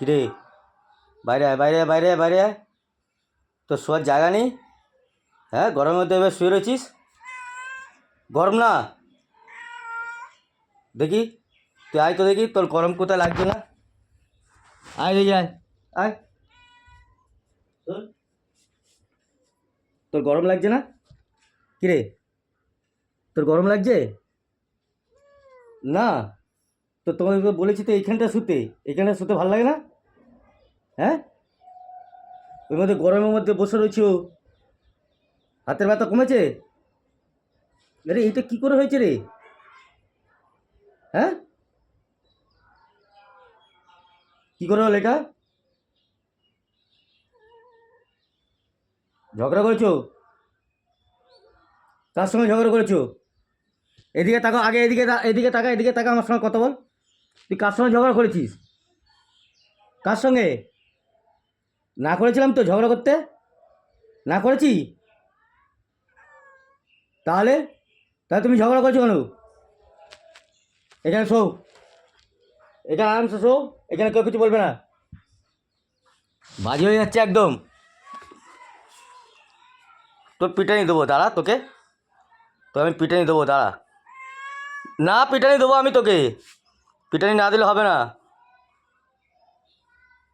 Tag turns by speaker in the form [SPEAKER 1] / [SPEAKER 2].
[SPEAKER 1] কিরে, বাইরে আয়, বাইরে আয়, বাইরে আয়, বাইরে আয়। তোর শোয়ার জায়গা নেই? হ্যাঁ, গরমের মধ্যে এবার শুয়ে রয়েছিস। গরম না? দেখি, তুই আয় তো দেখি তোর গরম কোথায় লাগছে না। আয় দেখি, আয় আয়। শোন, তোর গরম লাগছে না? কিরে, তোর গরম লাগছে না? তো তোমাকে বলেছি তো এইখানটা শুতে ভালো লাগে না? হ্যাঁ, ওর মধ্যে গরমের মধ্যে বসে রয়েছো। হাতের ব্যথা কমেছে? আরে এইটা কী করে হয়েছে রে? হ্যাঁ, কী করে হলো এটা? ঝগড়া করেছো? কার সঙ্গে ঝগড়া করেছো? এদিকে তাকাও আগে, এদিকে তাকা, আমার সঙ্গে কথা বল। তুই কার সঙ্গে ঝগড়া করেছিস? কার সঙ্গে? না করেছিলাম তো ঝগড়া করতে? না করেছি? তাহলে তাহলে তুমি ঝগড়া করেছো কেন? এখানে শো, এখানে আরামসে শো, এখানে কেউ কিছু বলবে না। বাজে হয়ে যাচ্ছে একদম। তোর পিটানি দেবো দাঁড়া, তোকে তো আমি পিটানি দেবো দাঁড়া। না, পিটানি দেবো আমি তোকে। পিটানি না দিলে হবে না।